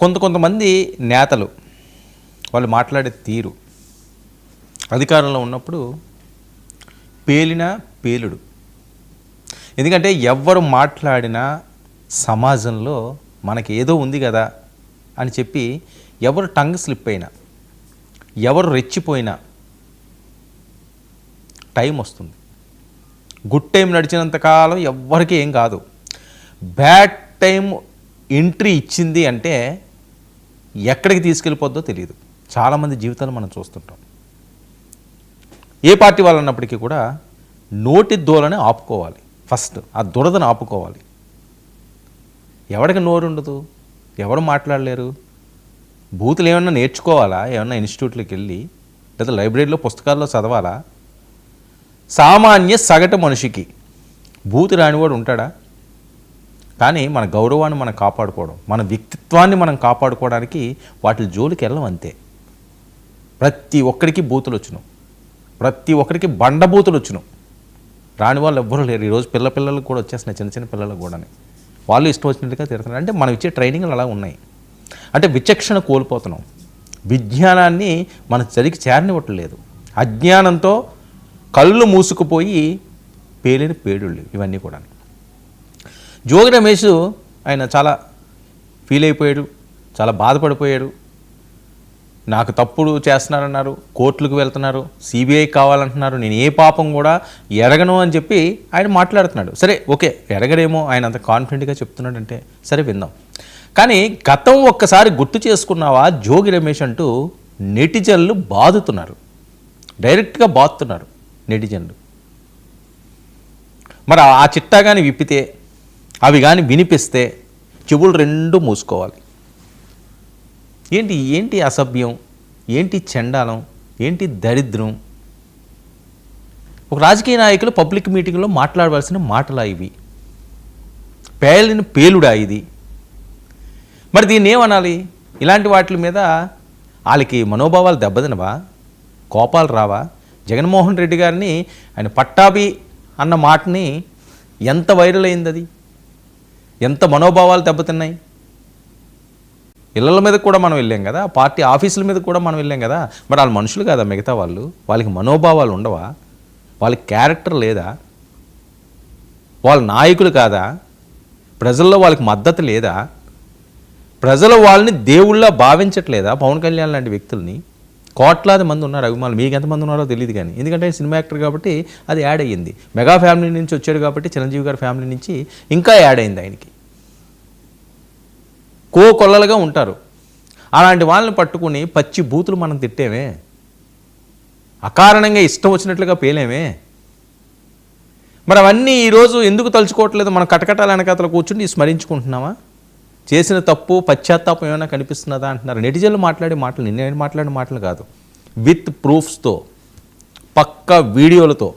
కొంతమంది నేతలు వాళ్ళు మాట్లాడే తీరు అధికారంలో ఉన్నప్పుడు పేలిన పేలుడు. ఎందుకంటే ఎవరు మాట్లాడినా సమాజంలో మనకి ఏదో ఉంది కదా అని చెప్పి ఎవరు టంగ్ స్లిప్ అయినా, ఎవరు రెచ్చిపోయినా టైం వస్తుంది. గుడ్ టైం నడిచినంతకాలం ఎవ్వరికీ ఏం కాదు. బ్యాడ్ టైం ఎంట్రీ ఇచ్చింది అంటే ఎక్కడికి తీసుకెళ్ళిపోద్దో తెలియదు. చాలామంది జీవితాలు మనం చూస్తుంటాం. ఏ పార్టీ వాళ్ళు అన్నప్పటికీ కూడా నోటి దూలని ఆపుకోవాలి. ఫస్ట్ ఆ దురదను ఆపుకోవాలి. ఎవరికి నోరు ఉండదు, ఎవరు మాట్లాడలేరు. బూతులు ఏమన్నా నేర్చుకోవాలా, ఏమన్నా ఇన్స్టిట్యూట్లోకి వెళ్ళి లేదా లైబ్రరీలో పుస్తకాల్లో చదవాలా? సామాన్య సగటు మనిషికి బూతు రానివాడు ఉంటాడా? కానీ మన గౌరవాన్ని మనం కాపాడుకోవడం, మన వ్యక్తిత్వాన్ని మనం కాపాడుకోవడానికి వాటి జోలికి వెళ్ళం అంతే. ప్రతి ఒక్కరికి బూతులు వచ్చును, ప్రతి ఒక్కరికి బండబూతులు వచ్చును. రాని వాళ్ళు ఎవ్వరూ లేరు. ఈరోజు పిల్లలకు కూడా వచ్చేస్తున్నాయి, చిన్న చిన్న పిల్లలకు కూడా. వాళ్ళు ఇష్టం వచ్చినట్టుగా తిడుతున్నారు. అంటే మనం ఇచ్చే ట్రైనింగ్లు అలా ఉన్నాయి. అంటే విచక్షణ కోల్పోతున్నాం. విజ్ఞానాన్ని మన చరికి చేరనివ్వట్లేదు. అజ్ఞానంతో కళ్ళు మూసుకుపోయి పేలిన పేడుళ్ళు ఇవన్నీ కూడా. జోగి రమేష్ ఆయన చాలా ఫీల్ అయిపోయాడు, చాలా బాధపడిపోయాడు. నాకు తప్పుడు చేస్తున్నారన్నారు, కోర్టులకు వెళ్తున్నారు, సిబిఐ కావాలంటున్నారు, నేను ఏ పాపం కూడా ఎరగను అని చెప్పి ఆయన మాట్లాడుతున్నాడు. సరే ఓకే, ఎరగడేమో, ఆయన అంత కాన్ఫిడెంట్గా చెప్తున్నాడంటే సరే విందాం. కానీ గతం ఒక్కసారి గుర్తు చేసుకున్నావా జోగి రమేష్ అంటూ నెటిజన్లు బాదుతున్నారు, డైరెక్ట్గా బాదుతున్నారు నెటిజన్లు. మరి ఆ చిట్టా కానీ విప్పితే, అవి కానీ వినిపిస్తే చెవులు రెండు మూసుకోవాలి. ఏంటి అసభ్యం, ఏంటి చండాలం, ఏంటి దరిద్రం? ఒక రాజకీయ నాయకులు పబ్లిక్ మీటింగ్లో మాట్లాడవలసిన మాటలా ఇవి? పేలిన పేలుడా ఇది? మరి దీన్ని ఏమనాలి? ఇలాంటి వాటి మీద వాళ్ళకి మనోభావాలు దెబ్బతినవా, కోపాలు రావా? జగన్మోహన్ రెడ్డి గారిని ఆయన పట్టాభి అన్న మాటని ఎంత వైరల్ అయింది, అది ఎంత మనోభావాలు దెబ్బతిన్నాయి. ఇళ్ళ మీద కూడా మనం వెళ్ళాం కదా, పార్టీ ఆఫీసుల మీద కూడా మనం వెళ్ళాం కదా. మరి వాళ్ళు మనుషులు కదా మిగతా వాళ్ళు? వాళ్ళకి మనోభావాలు ఉండవా? వాళ్ళకి క్యారెక్టర్ లేదా? వాళ్ళ నాయకులు కాదా? ప్రజల్లో వాళ్ళకి మద్దతు లేదా? ప్రజలు వాళ్ళని దేవుళ్ళ భావించట్లేదా? పవన్ కళ్యాణ్ లాంటి వ్యక్తుల్ని కోట్లాది మంది ఉన్నారు అభిమానులు. మీకు ఎంతమంది ఉన్నారో తెలియదు కానీ, ఎందుకంటే సినిమా యాక్టర్ కాబట్టి అది యాడ్ అయ్యింది. మెగా ఫ్యామిలీ నుంచి వచ్చాడు కాబట్టి, చిరంజీవి గారి ఫ్యామిలీ నుంచి ఇంకా యాడ్ అయింది ఆయనకి. కొల్లలుగా ఉంటారు. అలాంటి వాళ్ళని పట్టుకుని పచ్చి బూతులు మనం తిట్టేమే, అకారణంగా ఇష్టం వచ్చినట్లుగా పేలేమే. మరి అవన్నీ ఈరోజు ఎందుకు తలుచుకోవట్లేదు? మనం కటకటాల వెనకాతలు కూర్చుని స్మరించుకుంటున్నామా? చేసిన తప్పు పశ్చాత్తాపం ఏమైనా కనిపిస్తున్నదా అంటున్నారు. నెటిజన్లు మాట్లాడే మాటలు, నేను మాట్లాడే మాటలు కాదు, విత్ ప్రూఫ్స్తో, పక్క వీడియోలతో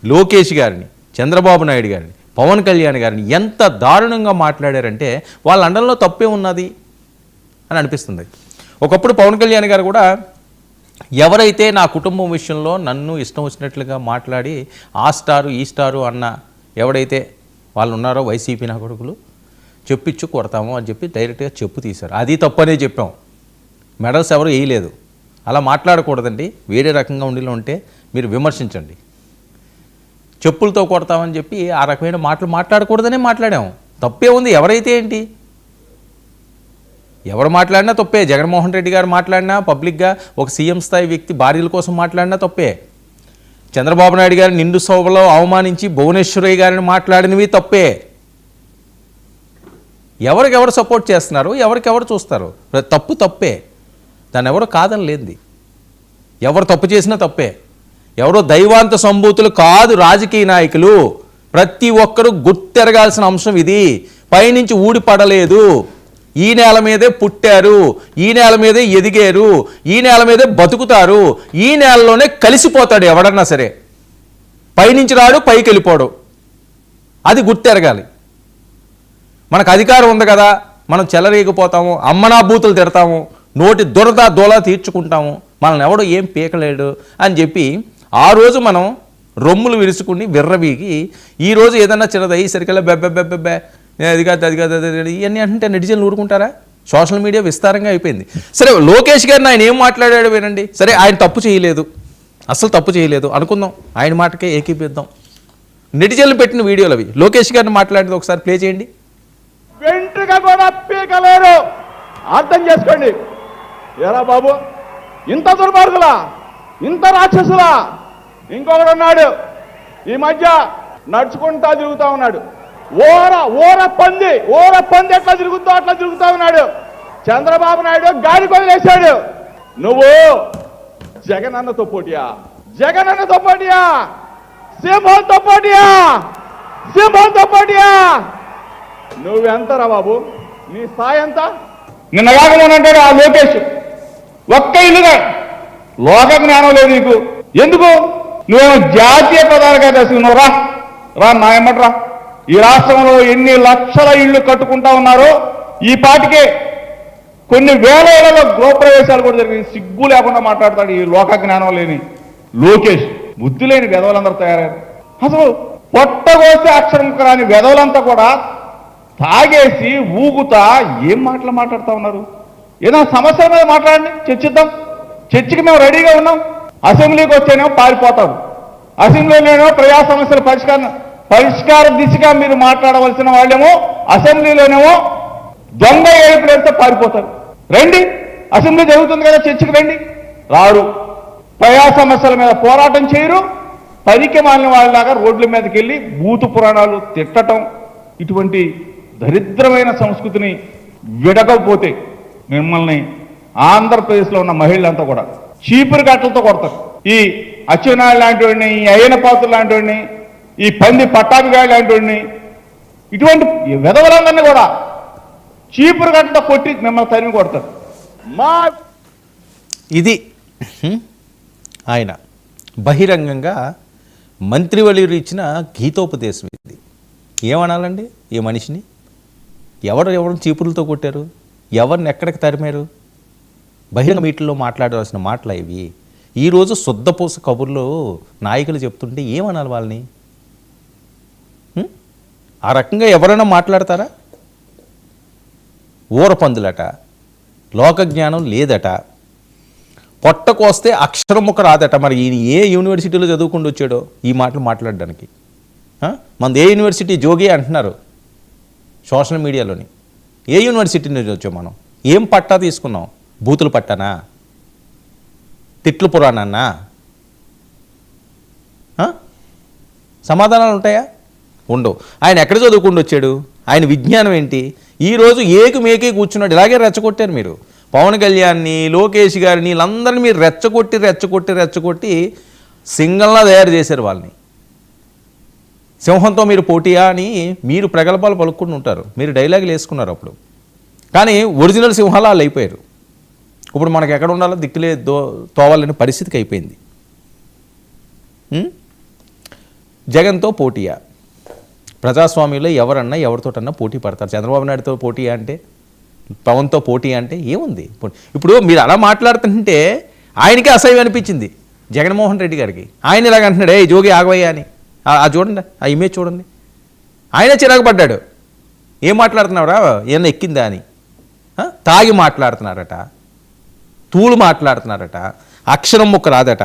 లోకేష్ గారిని, చంద్రబాబు నాయుడు గారిని, పవన్ కళ్యాణ్ గారిని ఎంత దారుణంగా మాట్లాడారంటే వాళ్ళ అండంలో తప్పే ఉన్నది అని అనిపిస్తుంది. ఒకప్పుడు పవన్ కళ్యాణ్ గారు కూడా ఎవరైతే నా కుటుంబం విషయంలో నన్ను ఇష్టం వచ్చినట్లుగా మాట్లాడి ఆ స్టారు ఈ స్టారు అన్న ఎవడైతే వాళ్ళు ఉన్నారో వైసీపీ నా కొడుకులు, చెప్పిచ్చు కొడతాము అని చెప్పి డైరెక్ట్గా చెప్పు తీశారు. అది తప్పనే చెప్పాం. మెడల్స్ ఎవరు వేయలేదు. అలా మాట్లాడకూడదండి. వేరే రకంగా ఉండిలో ఉంటే మీరు విమర్శించండి. చెప్పులతో కొడతామని చెప్పి ఆ రకమైన మాటలు మాట్లాడకూడదనే మాట్లాడాము. తప్పే ఉంది. ఎవరైతే ఏంటి, ఎవరు మాట్లాడినా తప్పే. జగన్మోహన్ రెడ్డి గారు మాట్లాడినా, పబ్లిక్గా ఒక సీఎం స్థాయి వ్యక్తి భార్యల కోసం మాట్లాడినా తప్పే. చంద్రబాబు నాయుడు గారిని నిండు సభలో అవమానించి భువనేశ్వరయ్య గారిని మాట్లాడినవి తప్పే. ఎవరికెవరు సపోర్ట్ చేస్తున్నారు, ఎవరికెవరు చూస్తారు, తప్పు తప్పే. దాన్ని ఎవరు కాదని లేనిది. ఎవరు తప్పు చేసినా తప్పే. ఎవరో దైవాంత సంభూతులు కాదు రాజకీయ నాయకులు. ప్రతి ఒక్కరూ గుర్తెరగాల్సిన అంశం ఇది. పైనుంచి ఊడిపడలేదు. ఈ నేల మీదే పుట్టారు, ఈ నేల మీదే ఎదిగారు, ఈ నేల మీదే బతుకుతారు, ఈ నేలలోనే కలిసిపోతాడు ఎవడన్నా సరే. పైనుంచి రాడు, పైకి వెళ్ళిపోడు. అది గుర్తెరగాలి. మనకు అధికారం ఉంది కదా, మనం చెలరేగిపోతాము, అమ్మనా బూతులు తిడతాము, నోటి దురద దోలా తీర్చుకుంటాము, మనల్ని ఎవడో ఏం పీకలేడు అని చెప్పి ఆ రోజు మనం రొమ్ములు విరుచుకుని విర్రవీగి ఈరోజు ఏదన్నా చిన్నది అయ్యేసరికల్లా బెబ్బెబ్బెబ్బెబ్బే అది కాదు ఇవన్నీ అంటే నెటిజన్లు ఊరుకుంటారా? సోషల్ మీడియా విస్తారంగా అయిపోయింది. సరే లోకేష్ గారిని ఆయన ఏం మాట్లాడాడు వినండి. సరే ఆయన తప్పు చేయలేదు, అసలు తప్పు చేయలేదు అనుకుందాం, ఆయన మాటకే ఏకీపిద్దాం. నెటిజన్లు పెట్టిన వీడియోలు అవి. లోకేష్ గారిని మాట్లాడేది ఒకసారి ప్లే చేయండి. వెంట్రుక కూడా పీకలేరు, అర్థం చేసుకోండి. ఎరా బాబు, ఇంత దుర్మార్గులా, ఇంత రాక్షసులా? ఇంకొకడు ఉన్నాడు ఈ మధ్య నడుచుకుంటా తిరుగుతా ఉన్నాడు. ఊర పంది ఎట్లా తిరుగుతా అట్లా తిరుగుతా ఉన్నాడు. చంద్రబాబు నాయుడు గాలి వదిలేశాడు. నువ్వు జగనన్నతో పోటీయా? సింహంతో పోటీయా? నువ్వెంతరా బాబు, నీ స్థాయి ఎంత? నిన్న కాకమోనంటాడు ఆ లోకేష్, ఒక్క ఇల్లుగా లోక జ్ఞానం లేదు నీకు. ఎందుకు? నువ్వేమో జాతీయ పదాలుగా తీసుకున్నావు. రా నాయమ్మట్రా, ఈ రాష్ట్రంలో ఎన్ని లక్షల ఇళ్లు కట్టుకుంటా ఉన్నారో ఈ పాటికే కొన్ని వేల ఏళ్లలో గృహప్రవేశాలు కూడా జరిగింది. సిగ్గు లేకుండా మాట్లాడతాడు ఈ లోక జ్ఞానం లేని లోకేష్. బుద్ధి లేని వెధవలందరూ తయారయ్యారు. అసలు పొట్టగోస్తే అక్షరం రాని వెధవలంతా కూడా తాగేసి ఊగుతా ఏం మాటలు మాట్లాడుతూ ఉన్నారు. ఏదైనా సమస్యల మీద మాట్లాడండి, చర్చిద్దాం. చర్చకి మేము రెడీగా ఉన్నాం. అసెంబ్లీకి వచ్చేనేమో పారిపోతారు, అసెంబ్లీలోనేమో ప్రజా సమస్యల పరిష్కార దిశగా మీరు మాట్లాడవలసిన వాళ్ళేమో అసెంబ్లీలోనేమో దొంగ ఏడుపులేస్తే పారిపోతారు. రండి, అసెంబ్లీ జరుగుతుంది కదా, చర్చకి రండి. రాడు. ప్రజా సమస్యల మీద పోరాటం చేయరు. పనికి మాలిన వాళ్ళలాగా రోడ్ల మీదకి వెళ్ళి బూతు పురాణాలు తిట్టడం, ఇటువంటి దరిద్రమైన సంస్కృతిని విడకపోతే మిమ్మల్ని ఆంధ్రప్రదేశ్లో ఉన్న మహిళలంతా కూడా చీపురు కట్టలతో కొడతారు. ఈ అచ్చెన్నాయుడు లాంటి వాడిని, ఈ అయ్యన పాత్ర లాంటి వాడిని, ఈ పంది పట్టాభిగాయ లాంటి వాడిని, ఇటువంటి విధవలందరినీ కూడా చీపురు కట్టతో కొట్టి మిమ్మల్ని తరిమి కొడతారు. ఇది ఆయన బహిరంగంగా మంత్రివర్యులు ఇచ్చిన గీతోపదేశం. ఇది ఏమనాలండి ఈ మనిషిని? ఎవరు చీపురులతో కొట్టారు? ఎవరిని ఎక్కడికి తరిమారు? బహిరంగ మీటిల్లో మాట్లాడాల్సిన మాటలు ఇవి. ఈరోజు శుద్ధపూస కబుర్లు నాయకులు చెప్తుంటే ఏమనాలి వాళ్ళని? ఆ రకంగా ఎవరైనా మాట్లాడతారా? ఊరపందులట, లోకజ్ఞానం లేదట, పొట్టకొస్తే అక్షరం ముక్క రాదట. మరి ఈయన ఏ యూనివర్సిటీలో చదువుకుంటూ వచ్చాడో ఈ మాటలు మాట్లాడడానికి? మనది ఏ యూనివర్సిటీ? జోగి అంటున్నారు సోషల్ మీడియాలోని. ఏ యూనివర్సిటీ నుంచి వచ్చాం మనం? ఏం పట్టా తీసుకున్నాం? బూతులు పట్టానా? తిట్లు పురాణాన్నా? సమాధానాలు ఉంటాయా? ఉండవు. ఆయన ఎక్కడ చదువుకుంటూ వచ్చాడు? ఆయన విజ్ఞానం ఏంటి? ఈరోజు మేకే కూర్చున్నాడు. ఇలాగే రెచ్చగొట్టారు మీరు. పవన్ కళ్యాణ్ని, లోకేష్ గారిని, వీళ్ళందరినీ మీరు రెచ్చగొట్టి సింగల్లా తయారు చేశారు వాళ్ళని. సింహంతో మీరు పోటీయా అని మీరు ప్రగల్భాలు పలుక్కుంటూ ఉంటారు, మీరు డైలాగులు వేసుకున్నారు అప్పుడు. కానీ ఒరిజినల్ సింహాలు వాళ్ళు అయిపోయారు. ఇప్పుడు మనకు ఎక్కడ ఉండాలో దిక్కులే తోవాలని పరిస్థితికి అయిపోయింది. జగన్తో పోటీయా? ప్రజాస్వామ్యంలో ఎవరన్నా ఎవరితోటన్నా పోటీ పడతారు. చంద్రబాబు నాయుడుతో పోటీ అంటే, పవన్తో పోటీ అంటే ఏముంది? ఇప్పుడు మీరు అలా మాట్లాడుతుంటే ఆయనకే అసహ్యం అనిపించింది జగన్మోహన్ రెడ్డి గారికి. ఆయన ఇలాగ అంటున్నాడు, ఏ జోగి ఆగవయ్యా అని. చూడండి, ఆ ఇమేజ్ చూడండి. ఆయనే చిరాకు పడ్డాడు. ఏం మాట్లాడుతున్నావురా, ఏమన్నా ఎక్కిందా అని. తాగి మాట్లాడుతున్నారట, తూలు మాట్లాడుతున్నారట, అక్షరం ముక్క రాదట,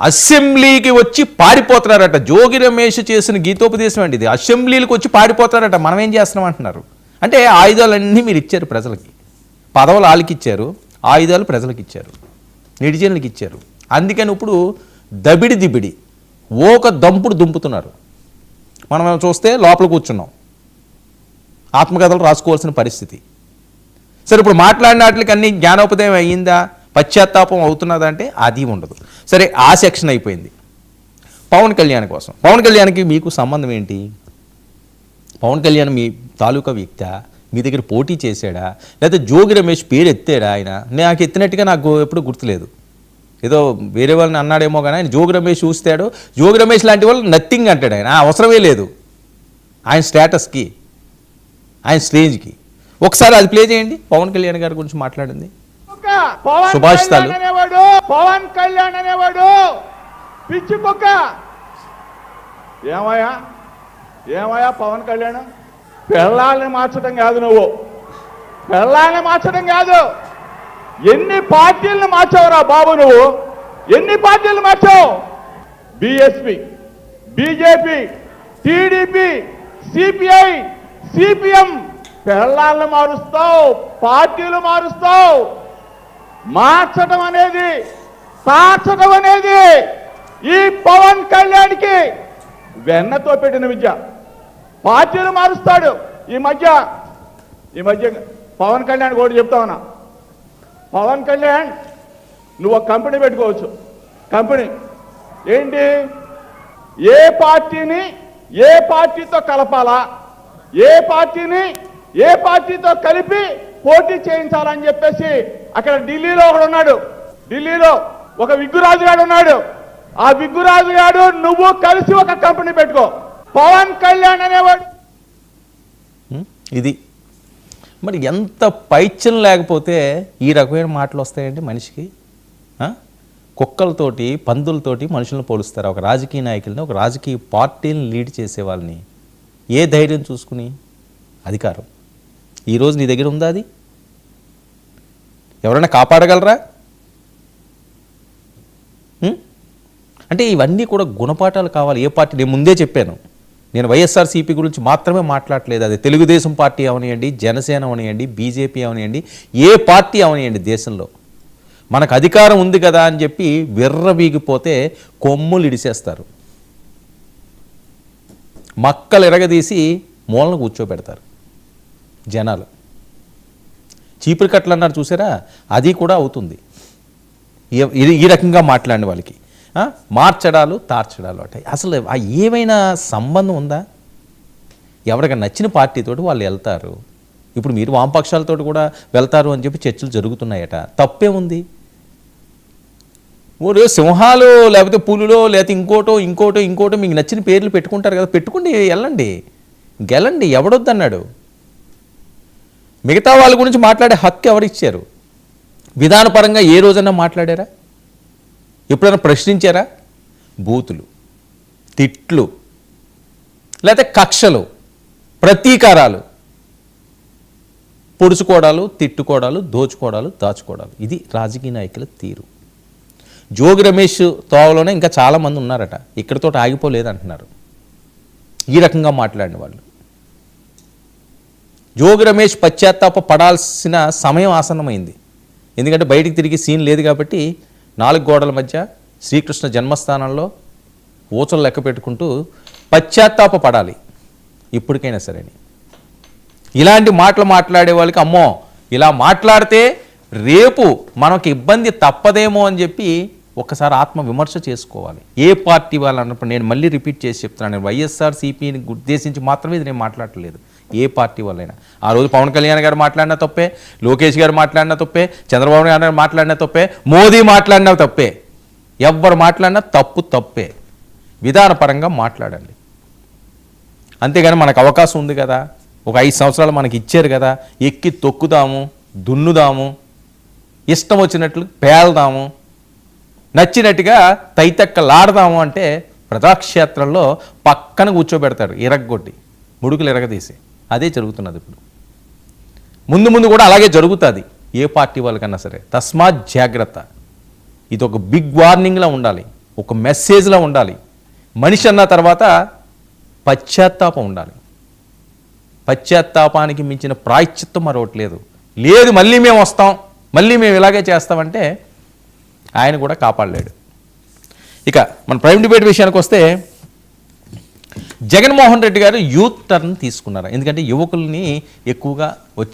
అసెంబ్లీకి వచ్చి పారిపోతున్నారట. జోగి రమేష్ చేసిన గీతోపదేశం అండి ఇది. అసెంబ్లీలకు వచ్చి పారిపోతారట. మనం ఏం చేస్తున్నాం అంటున్నారు. అంటే ఆయుధాలన్నీ మీరు ఇచ్చారు ప్రజలకి, పదవులు వాళ్ళకి ఇచ్చారు, ఆయుధాలు ప్రజలకు ఇచ్చారు, నెటిజన్లకు ఇచ్చారు. అందుకని ఇప్పుడు దబిడి ఒక దంపుడు దుంపుతున్నారు. మనం చూస్తే లోపల కూర్చున్నాం, ఆత్మకథలు రాసుకోవాల్సిన పరిస్థితి. సరే, ఇప్పుడు మాట్లాడిన వాటికి అన్ని జ్ఞానోపదయం అయ్యిందా, పశ్చాత్తాపం అవుతున్నదా అంటే అది ఉండదు. సరే, ఆ సెక్షన్ అయిపోయింది. పవన్ కళ్యాణ్ కోసం, పవన్ కళ్యాణ్కి మీకు సంబంధం ఏంటి? పవన్ కళ్యాణ్ మీ తాలూకా వ్యక్తా? మీ దగ్గర పోటీ చేశాడా? లేకపోతే జోగి రమేష్ పేరు ఎత్తాడా? ఆయన నాకు ఎత్తినట్టుగా నాకు ఎప్పుడు గుర్తులేదు. ఏదో వేరే వాళ్ళని అన్నాడేమో కానీ ఆయన జోగి రమేష్ చూస్తాడు. జోగి రమేష్ లాంటి వాళ్ళు నథింగ్ అంటాడు. ఆయన అవసరమే లేదు ఆయన స్టేటస్కి, ఆయన స్టేజ్కి. ఒకసారి అది ప్లే చేయండి. పవన్ కళ్యాణ్ గారి గురించి మాట్లాడింది సుభాషితాలు. పవన్ కళ్యాణ్ అనేవాడు పిచ్చి కుక్క. ఏమయ్యా పవన్ కళ్యాణ్, పిల్లల్ని మార్చడం కాదు నువ్వు, పెళ్ళాన్ని మార్చడం కాదు, ఎన్ని పార్టీలను మార్చావురా బాబు నువ్వు? ఎన్ని పార్టీలు మార్చావు? BSP, BJP, TDP, CPI, CPM. పెళ్ళాలను మారుస్తావు, పార్టీలు మారుస్తావు. మార్చడం అనేది, తార్చడం అనేది ఈ పవన్ కళ్యాణ్కి వెన్నతో పెట్టిన విద్య. పార్టీలు మారుస్తాడు. ఈ మధ్య పవన్ కళ్యాణ్ కూడా చెప్తా ఉన్నా, పవన్ కళ్యాణ్ నువ్వు ఒక కంపెనీ పెట్టుకోవచ్చు. కంపెనీ ఏంటి? ఏ పార్టీని ఏ పార్టీతో కలపాలా, ఏ పార్టీని ఏ పార్టీతో కలిపి పోటీ చేయించాలని చెప్పేసి అక్కడ ఢిల్లీలో ఒకడు ఉన్నాడు. ఢిల్లీలో ఒక విగ్గురాజు గారు ఉన్నాడు. ఆ విగ్గురాజు గారు నువ్వు కలిసి ఒక కంపెనీ పెట్టుకో. పవన్ కళ్యాణ్ అనేవాడు. ఇది మరి ఎంత పైత్యం లేకపోతే ఈ రకమైన మాటలు వస్తాయండి మనిషికి? కుక్కలతోటి పందులతోటి మనుషులను పోలుస్తారు. ఒక రాజకీయ నాయకుల్ని, ఒక రాజకీయ పార్టీని లీడ్ చేసే వాళ్ళని ఏ ధైర్యం చూసుకుని? అధికారం ఈరోజు నీ దగ్గర ఉందా? అది ఎవరైనా కాపాడగలరా? అంటే ఇవన్నీ కూడా గుణపాఠాలు కావాలి. ఏ పార్టీ? నేను ముందే చెప్పాను, నేను వైఎస్ఆర్సీపీ గురించి మాత్రమే మాట్లాడలేదు. అది తెలుగుదేశం పార్టీ అవనియండి, జనసేన అవనియండి, బీజేపీ అవనియండి, ఏ పార్టీ అవనియండి, దేశంలో మనకు అధికారం ఉంది కదా అని చెప్పి విర్రవీగిపోతే కొమ్ములు ఇడిసేస్తారు, మక్కలు ఎరగదీసి మూలను కూర్చోబెడతారు జనాలు. చీపురు కట్టలు అన్నారు చూసారా, అది కూడా అవుతుంది ఈ రకంగా మాట్లాడిన వాళ్ళకి. మార్చడాలు తార్చడాలు అంటే అసలు ఏమైనా సంబంధం ఉందా? ఎవరికి నచ్చిన పార్టీతోటి వాళ్ళు వెళ్తారు. ఇప్పుడు మీరు వామపక్షాలతో కూడా వెళ్తారు అని చెప్పి చర్చలు జరుగుతున్నాయట. తప్పే ఉంది? ఓ సింహాలు లేకపోతే పులులో లేకపోతే ఇంకోటో మీకు నచ్చిన పేర్లు పెట్టుకుంటారు కదా, పెట్టుకుంటే వెళ్ళండి, గెలండి, ఎవడొద్దన్నాడు? మిగతా వాళ్ళ గురించి మాట్లాడే హక్కు ఎవరిచ్చారు? విధానపరంగా ఏ రోజన్నా మాట్లాడారా? ఎప్పుడైనా ప్రశ్నించారా? బూతులు, తిట్లు, లేకపోతే కక్షలు, ప్రతీకారాలు, పొడుచుకోవడాలు, తిట్టుకోవడాలు, దోచుకోవడాలు, దాచుకోవడాలు. ఇది రాజకీయ నాయకుల తీరు. జోగి రమేష్ తోవలోనే ఇంకా చాలామంది ఉన్నారట, ఇక్కడితో ఆగిపోలేదు అంటున్నారు ఈ రకంగా మాట్లాడిన వాళ్ళు. జోగి రమేష్ పశ్చాత్తాప పడాల్సిన సమయం ఆసన్నమైంది. ఎందుకంటే బయటికి తిరిగి సీన్ లేదు కాబట్టి 4 గోడల మధ్య శ్రీకృష్ణ జన్మస్థానంలో ఊచలు లెక్క పెట్టుకుంటూ పశ్చాత్తాప పడాలి ఇప్పటికైనా సరే. ఇలాంటి మాటలు మాట్లాడే వాళ్ళకి అమ్మో ఇలా మాట్లాడితే రేపు మనకి ఇబ్బంది తప్పదేమో అని చెప్పి ఒక్కసారి ఆత్మ విమర్శ చేసుకోవాలి. ఏ పార్టీ వాళ్ళు అన్నప్పుడు నేను మళ్ళీ రిపీట్ చేసి చెప్తున్నాను, నేను వైఎస్ఆర్సీపీని ఉద్దేశించి మాత్రమే ఇది నేను మాట్లాడలేదు. ఏ పార్టీ వాళ్ళైనా ఆ రోజు పవన్ కళ్యాణ్ గారు మాట్లాడినా తప్పే, లోకేష్ గారు మాట్లాడినా తప్పే, చంద్రబాబు నాయుడు గారు మాట్లాడినా తప్పే, మోదీ మాట్లాడినా తప్పే, ఎవ్వరు మాట్లాడినా తప్పే. విధానపరంగా మాట్లాడండి. అంతేగాని మనకు అవకాశం ఉంది కదా, ఒక 5 సంవత్సరాలు మనకి ఇచ్చారు కదా, ఎక్కి తొక్కుదాము, దున్నుదాము, ఇష్టం వచ్చినట్లు పేల్దాము, నచ్చినట్టుగా తైతక్కలాడదాము అంటే ప్రజాక్షేత్రంలో పక్కన కూర్చోబెడతాడు ఇరగ్గొట్టి, ముడుకులు ఎరగదీసి. అదే జరుగుతున్నది ఇప్పుడు. ముందు కూడా అలాగే జరుగుతుంది ఏ పార్టీ వాళ్ళకన్నా సరే. తస్మాత్ జాగ్రత్త. ఇది ఒక బిగ్ వార్నింగ్లా ఉండాలి, ఒక మెసేజ్లా ఉండాలి. మనిషి అన్న తర్వాత పశ్చాత్తాపం ఉండాలి. పశ్చాత్తాపానికి మించిన ప్రాయశ్చిత్తం మరొకటి లేదు. మళ్ళీ మేము వస్తాం, మళ్ళీ మేము ఇలాగే చేస్తామంటే ఆయన కూడా కాపాడలేడు. ఇక మన ప్రైమ్ డిబేట్ విషయానికి వస్తే జగన్మోహన్ రెడ్డి గారు యూత్ టర్న్ తీసుకున్నారు. ఎందుకంటే యువకుల్ని ఎక్కువగా వచ్చి